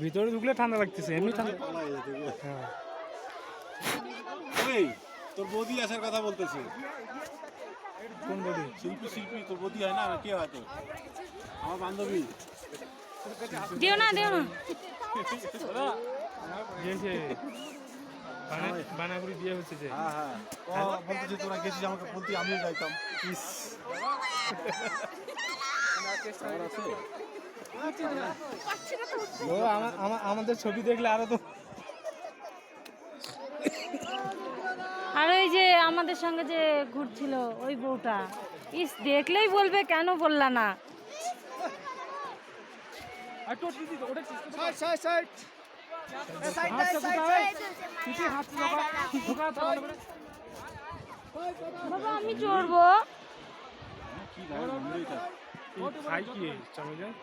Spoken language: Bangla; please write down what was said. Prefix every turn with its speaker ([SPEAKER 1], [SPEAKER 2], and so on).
[SPEAKER 1] ভিতরে ঢুকলে ঠান্ডা লাগতেছে, এমনি ঠান্ডা।
[SPEAKER 2] এই তোর বৌদি আসার কথা বলতেছে।
[SPEAKER 1] কোন বডি?
[SPEAKER 2] শিল্পী শিল্পী তোর বৌদি হয় না, কে হয় তোর? আমার বান্ধবী।
[SPEAKER 3] দিও না
[SPEAKER 1] বানাগুড়ি বিয়ে হচ্ছে যে।
[SPEAKER 2] হ্যাঁ হ্যাঁ, বলতেছে তোরা গেছিস, আমাকে বলতে আমিও যাইতাম। ইস
[SPEAKER 1] ও আমাদের ছবি দেখলে আরো তো।
[SPEAKER 3] আর ওই যে আমাদের সঙ্গে যে ঘুরছিল ওই বউটা, ইস দেখলেই বলবে কেন বললা না। বাবা আমি চড়বো।
[SPEAKER 2] কি ভাই,
[SPEAKER 1] খাই কি চলে যায়।